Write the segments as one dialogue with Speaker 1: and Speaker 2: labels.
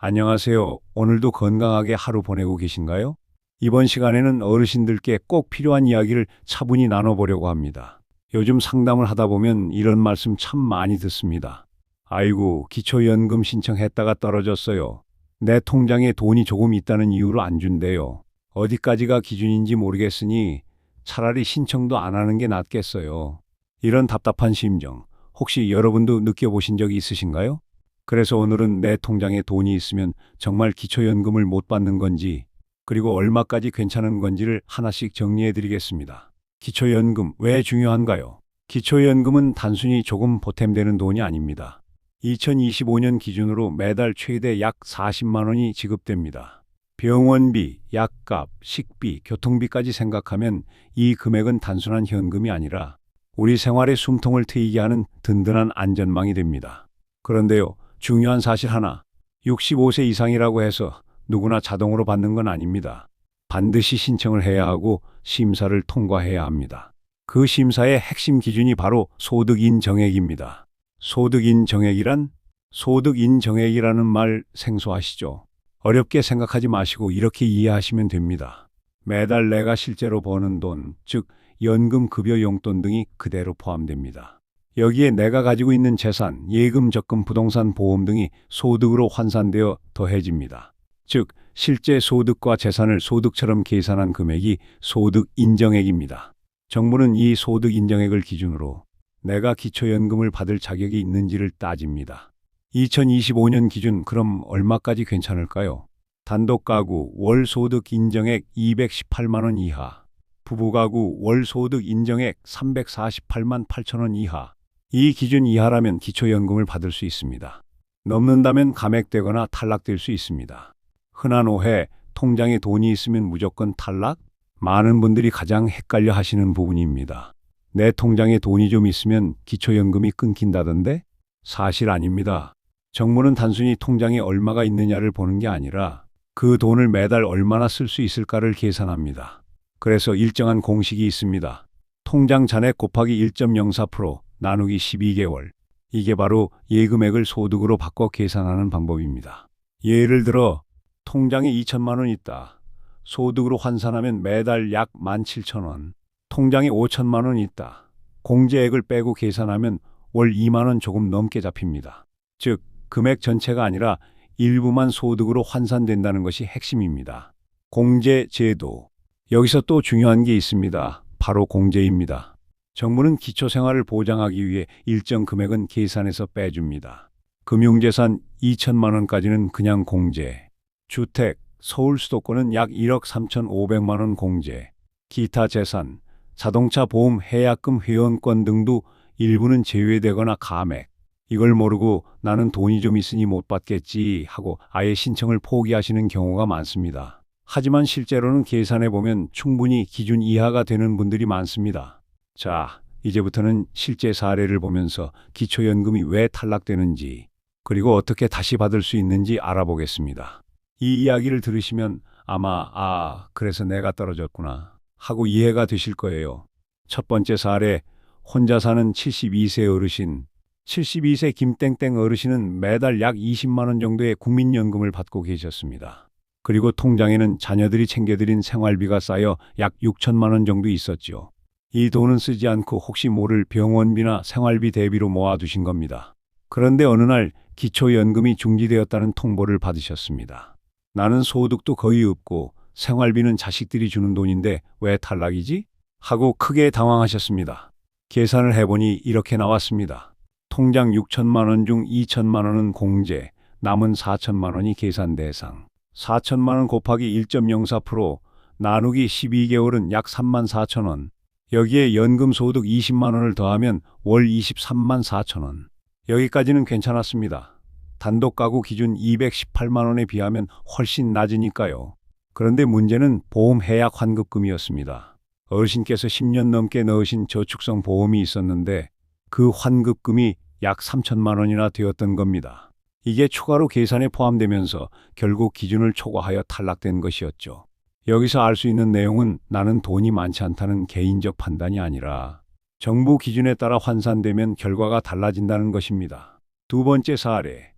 Speaker 1: 안녕하세요. 오늘도 건강하게 하루 보내고 계신가요? 이번 시간에는 어르신들께 꼭 필요한 이야기를 차분히 나눠보려고 합니다. 요즘 상담을 하다 보면 이런 말씀 참 많이 듣습니다. 아이고, 기초연금 신청했다가 떨어졌어요. 내 통장에 돈이 조금 있다는 이유로 안 준대요. 어디까지가 기준인지 모르겠으니 차라리 신청도 안 하는 게 낫겠어요. 이런 답답한 심정, 혹시 여러분도 느껴보신 적이 있으신가요? 그래서 오늘은 내 통장에 돈이 있으면 정말 기초연금을 못 받는 건지, 그리고 얼마까지 괜찮은 건지를 하나씩 정리해 드리겠습니다. 기초연금 왜 중요한가요? 기초연금은 단순히 조금 보탬되는 돈이 아닙니다. 2025년 기준으로 매달 최대 약 40만 원이 지급됩니다. 병원비, 약값, 식비, 교통비까지 생각하면 이 금액은 단순한 현금이 아니라 우리 생활의 숨통을 트이게 하는 든든한 안전망이 됩니다. 그런데요, 중요한 사실 하나, 65세 이상이라고 해서 누구나 자동으로 받는 건 아닙니다. 반드시 신청을 해야 하고 심사를 통과해야 합니다. 그 심사의 핵심 기준이 바로 소득인정액입니다. 소득인정액이라는 말 생소하시죠? 어렵게 생각하지 마시고 이렇게 이해하시면 됩니다. 매달 내가 실제로 버는 돈, 즉 연금, 급여, 용돈 등이 그대로 포함됩니다. 여기에 내가 가지고 있는 재산, 예금, 적금, 부동산, 보험 등이 소득으로 환산되어 더해집니다. 즉, 실제 소득과 재산을 소득처럼 계산한 금액이 소득인정액입니다. 정부는 이 소득인정액을 기준으로 내가 기초연금을 받을 자격이 있는지를 따집니다. 2025년 기준 그럼 얼마까지 괜찮을까요? 단독가구 월소득인정액 218만 원 이하, 부부가구 월소득인정액 348만 8천 원 이하, 이 기준 이하라면 기초연금을 받을 수 있습니다. 넘는다면 감액되거나 탈락될 수 있습니다. 흔한 오해, 통장에 돈이 있으면 무조건 탈락? 많은 분들이 가장 헷갈려 하시는 부분입니다. 내 통장에 돈이 좀 있으면 기초연금이 끊긴다던데? 사실 아닙니다. 정부는 단순히 통장에 얼마가 있느냐를 보는 게 아니라 그 돈을 매달 얼마나 쓸 수 있을까를 계산합니다. 그래서 일정한 공식이 있습니다. 통장 잔액 곱하기 1.04% 나누기 12개월. 이게 바로 예금액을 소득으로 바꿔 계산하는 방법입니다. 예를 들어 통장에 2천만 원 있다. 소득으로 환산하면 매달 약 17,000원. 통장에 5천만 원 있다. 공제액을 빼고 계산하면 월 2만 원 조금 넘게 잡힙니다. 즉, 금액 전체가 아니라 일부만 소득으로 환산된다는 것이 핵심입니다. 공제 제도. 여기서 또 중요한 게 있습니다. 바로 공제입니다. 정부는 기초생활을 보장하기 위해 일정 금액은 계산해서 빼줍니다. 금융재산 2천만 원까지는 그냥 공제. 주택, 서울 수도권은 약 1억 3,500만 원 공제. 기타 재산, 자동차 보험, 해약금, 회원권 등도 일부는 제외되거나 감액. 이걸 모르고 나는 돈이 좀 있으니 못 받겠지 하고 아예 신청을 포기하시는 경우가 많습니다. 하지만 실제로는 계산해보면 충분히 기준 이하가 되는 분들이 많습니다. 자, 이제부터는 실제 사례를 보면서 기초연금이 왜 탈락되는지, 그리고 어떻게 다시 받을 수 있는지 알아보겠습니다. 이 이야기를 들으시면 아마 그래서 내가 떨어졌구나 하고 이해가 되실 거예요. 첫 번째 사례, 혼자 사는 72세 어르신. 72세 김땡땡 어르신은 매달 약 20만 원 정도의 국민연금을 받고 계셨습니다. 그리고 통장에는 자녀들이 챙겨드린 생활비가 쌓여 약 6천만 원 정도 있었죠. 이 돈은 쓰지 않고 혹시 모를 병원비나 생활비 대비로 모아두신 겁니다. 그런데 어느 날 기초연금이 중지되었다는 통보를 받으셨습니다. 나는 소득도 거의 없고 생활비는 자식들이 주는 돈인데 왜 탈락이지? 하고 크게 당황하셨습니다. 계산을 해보니 이렇게 나왔습니다. 통장 6천만 원 중 2천만 원은 공제, 남은 4천만 원이 계산 대상. 4천만 원 곱하기 1.04% 나누기 12개월은 약 3만 4천 원. 여기에 연금 소득 20만 원을 더하면 월 23만 4천 원. 여기까지는 괜찮았습니다. 단독 가구 기준 218만 원에 비하면 훨씬 낮으니까요. 그런데 문제는 보험 해약 환급금이었습니다. 어르신께서 10년 넘게 넣으신 저축성 보험이 있었는데 그 환급금이 약 3천만 원이나 되었던 겁니다. 이게 추가로 계산에 포함되면서 결국 기준을 초과하여 탈락된 것이었죠. 여기서 알 수 있는 내용은 나는 돈이 많지 않다는 개인적 판단이 아니라 정부 기준에 따라 환산되면 결과가 달라진다는 것입니다. 두 번째 사례,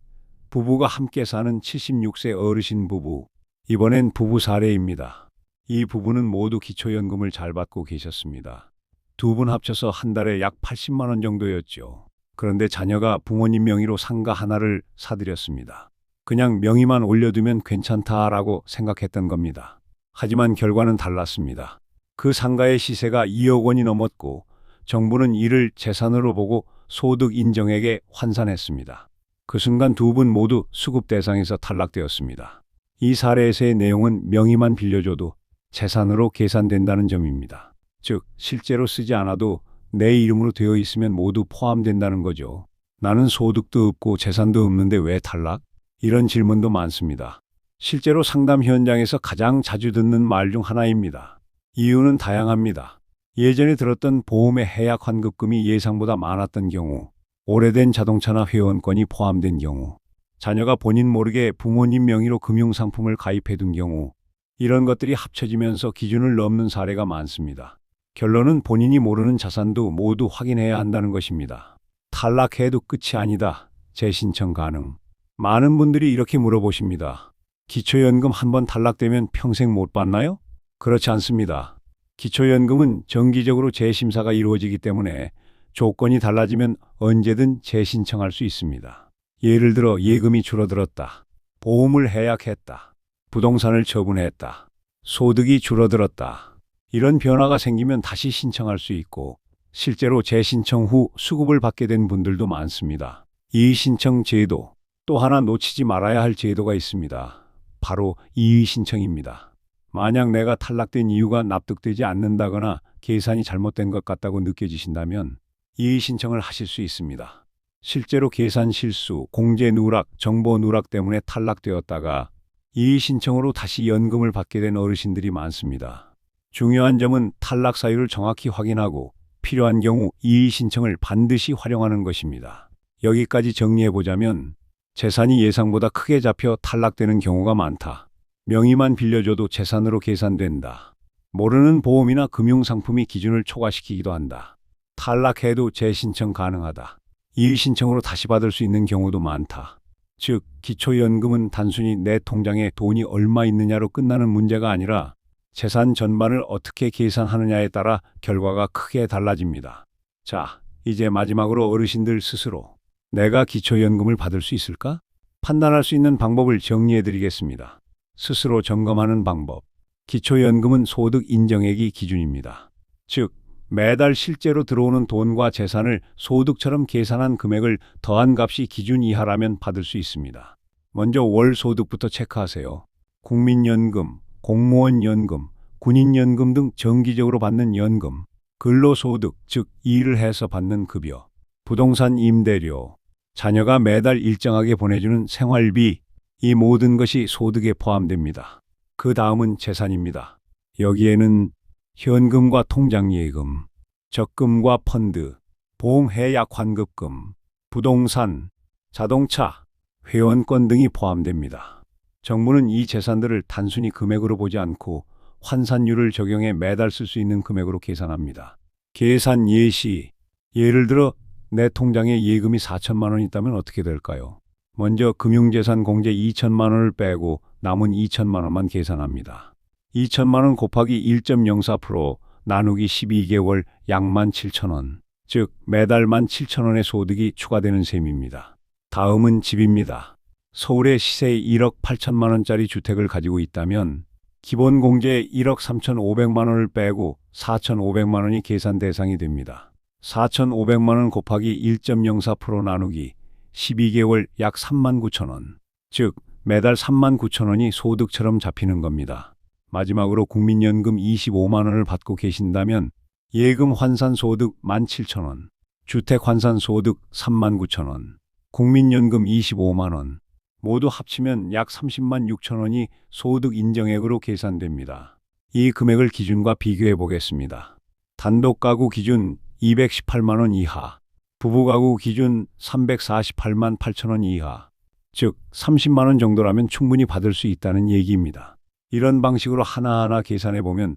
Speaker 1: 부부가 함께 사는 76세 어르신 부부. 이번엔 부부 사례입니다. 이 부부는 모두 기초연금을 잘 받고 계셨습니다. 두 분 합쳐서 한 달에 약 80만 원 정도였죠. 그런데 자녀가 부모님 명의로 상가 하나를 사드렸습니다. 그냥 명의만 올려두면 괜찮다라고 생각했던 겁니다. 하지만 결과는 달랐습니다. 그 상가의 시세가 2억 원이 넘었고 정부는 이를 재산으로 보고 소득 인정액에 환산했습니다. 그 순간 두 분 모두 수급 대상에서 탈락되었습니다. 이 사례에서의 내용은 명의만 빌려줘도 재산으로 계산된다는 점입니다. 즉, 실제로 쓰지 않아도 내 이름으로 되어 있으면 모두 포함된다는 거죠. 나는 소득도 없고 재산도 없는데 왜 탈락? 이런 질문도 많습니다. 실제로 상담 현장에서 가장 자주 듣는 말 중 하나입니다. 이유는 다양합니다. 예전에 들었던 보험의 해약 환급금이 예상보다 많았던 경우, 오래된 자동차나 회원권이 포함된 경우, 자녀가 본인 모르게 부모님 명의로 금융상품을 가입해둔 경우, 이런 것들이 합쳐지면서 기준을 넘는 사례가 많습니다. 결론은 본인이 모르는 자산도 모두 확인해야 한다는 것입니다. 탈락해도 끝이 아니다. 재신청 가능. 많은 분들이 이렇게 물어보십니다. 기초연금 한번 탈락되면 평생 못 받나요? 그렇지 않습니다. 기초연금은 정기적으로 재심사가 이루어지기 때문에 조건이 달라지면 언제든 재신청할 수 있습니다. 예를 들어 예금이 줄어들었다. 보험을 해약했다. 부동산을 처분했다. 소득이 줄어들었다. 이런 변화가 생기면 다시 신청할 수 있고 실제로 재신청 후 수급을 받게 된 분들도 많습니다. 이의신청 제도, 또 하나 놓치지 말아야 할 제도가 있습니다. 바로 이의신청입니다. 만약 내가 탈락된 이유가 납득되지 않는다거나 계산이 잘못된 것 같다고 느껴지신다면 이의신청을 하실 수 있습니다. 실제로 계산 실수, 공제 누락, 정보 누락 때문에 탈락되었다가 이의신청으로 다시 연금을 받게 된 어르신들이 많습니다. 중요한 점은 탈락 사유를 정확히 확인하고 필요한 경우 이의신청을 반드시 활용하는 것입니다. 여기까지 정리해보자면 재산이 예상보다 크게 잡혀 탈락되는 경우가 많다. 명의만 빌려줘도 재산으로 계산된다. 모르는 보험이나 금융상품이 기준을 초과시키기도 한다. 탈락해도 재신청 가능하다. 이의신청으로 다시 받을 수 있는 경우도 많다. 즉, 기초연금은 단순히 내 통장에 돈이 얼마 있느냐로 끝나는 문제가 아니라 재산 전반을 어떻게 계산하느냐에 따라 결과가 크게 달라집니다. 자, 이제 마지막으로 어르신들 스스로 내가 기초연금을 받을 수 있을까? 판단할 수 있는 방법을 정리해 드리겠습니다. 스스로 점검하는 방법. 기초연금은 소득 인정액이 기준입니다. 즉, 매달 실제로 들어오는 돈과 재산을 소득처럼 계산한 금액을 더한 값이 기준 이하라면 받을 수 있습니다. 먼저 월 소득부터 체크하세요. 국민연금, 공무원연금, 군인연금 등 정기적으로 받는 연금, 근로소득, 즉 일을 해서 받는 급여, 부동산 임대료, 자녀가 매달 일정하게 보내주는 생활비, 이 모든 것이 소득에 포함됩니다. 그 다음은 재산입니다. 여기에는 현금과 통장예금, 적금과 펀드, 보험해약 환급금, 부동산, 자동차, 회원권 등이 포함됩니다. 정부는 이 재산들을 단순히 금액으로 보지 않고 환산율을 적용해 매달 쓸 수 있는 금액으로 계산합니다. 계산 예시. 예를 들어 내 통장에 예금이 4천만 원 있다면 어떻게 될까요? 먼저 금융재산 공제 2천만 원을 빼고 남은 2천만 원만 계산합니다. 2천만 원 곱하기 1.04% 나누기 12개월 약 17,000원. 즉 매달 17,000원의 소득이 추가되는 셈입니다. 다음은 집입니다. 서울의 시세 1억 8천만 원짜리 주택을 가지고 있다면 기본 공제 1억 3,500만 원을 빼고 4,500만 원이 계산 대상이 됩니다. 4,500만 원 곱하기 1.04% 나누기 12개월 약 39,000원. 즉 매달 39,000원이 소득처럼 잡히는 겁니다. 마지막으로 국민연금 25만 원을 받고 계신다면 예금 환산 소득 17,000원, 주택 환산 소득 39,000원, 국민연금 25만 원, 모두 합치면 약 30만 6천 원이 소득 인정액으로 계산됩니다. 이 금액을 기준과 비교해 보겠습니다. 단독 가구 기준 218만 원 이하, 부부 가구 기준 348만 8천 원 이하, 즉 30만 원 정도라면 충분히 받을 수 있다는 얘기입니다. 이런 방식으로 하나하나 계산해 보면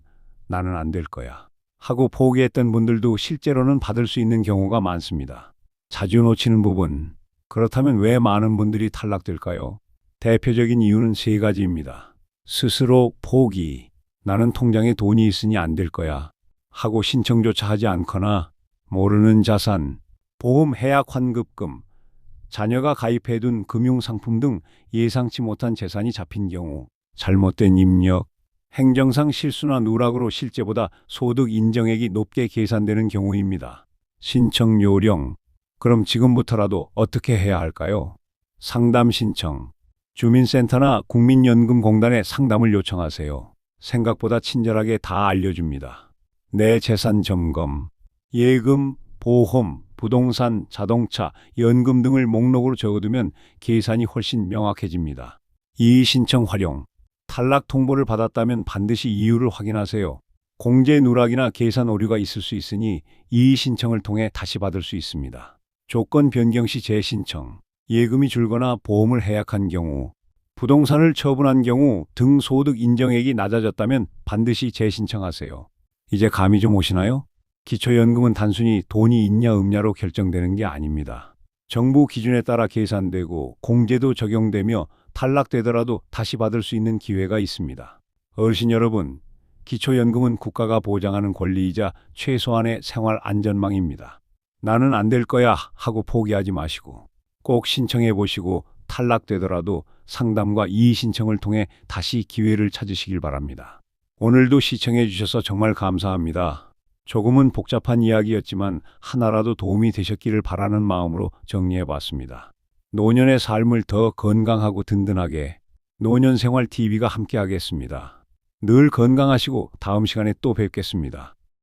Speaker 1: 나는 안 될 거야 하고 포기했던 분들도 실제로는 받을 수 있는 경우가 많습니다. 자주 놓치는 부분, 그렇다면 왜 많은 분들이 탈락될까요? 대표적인 이유는 세 가지입니다. 스스로 포기, 나는 통장에 돈이 있으니 안 될 거야 하고 신청조차 하지 않거나, 모르는 자산, 보험 해약 환급금, 자녀가 가입해둔 금융상품 등 예상치 못한 재산이 잡힌 경우, 잘못된 입력, 행정상 실수나 누락으로 실제보다 소득 인정액이 높게 계산되는 경우입니다. 신청 요령, 그럼 지금부터라도 어떻게 해야 할까요? 상담 신청, 주민센터나 국민연금공단에 상담을 요청하세요. 생각보다 친절하게 다 알려줍니다. 내 재산 점검, 예금, 보험, 부동산, 자동차, 연금 등을 목록으로 적어두면 계산이 훨씬 명확해집니다. 이의 신청 활용, 탈락 통보를 받았다면 반드시 이유를 확인하세요. 공제 누락이나 계산 오류가 있을 수 있으니 이의 신청을 통해 다시 받을 수 있습니다. 조건 변경 시 재신청, 예금이 줄거나 보험을 해약한 경우, 부동산을 처분한 경우 등 소득 인정액이 낮아졌다면 반드시 재신청하세요. 이제 감이 좀 오시나요? 기초연금은 단순히 돈이 있냐 없냐로 결정되는 게 아닙니다. 정부 기준에 따라 계산되고 공제도 적용되며 탈락되더라도 다시 받을 수 있는 기회가 있습니다. 어르신 여러분, 기초연금은 국가가 보장하는 권리이자 최소한의 생활 안전망입니다. 나는 안 될 거야 하고 포기하지 마시고 꼭 신청해 보시고 탈락되더라도 상담과 이의 신청을 통해 다시 기회를 찾으시길 바랍니다. 오늘도 시청해 주셔서 정말 감사합니다. 조금은 복잡한 이야기였지만 하나라도 도움이 되셨기를 바라는 마음으로 정리해 봤습니다. 노년의 삶을 더 건강하고 든든하게 노년생활TV가 함께하겠습니다. 늘 건강하시고 다음 시간에 또 뵙겠습니다.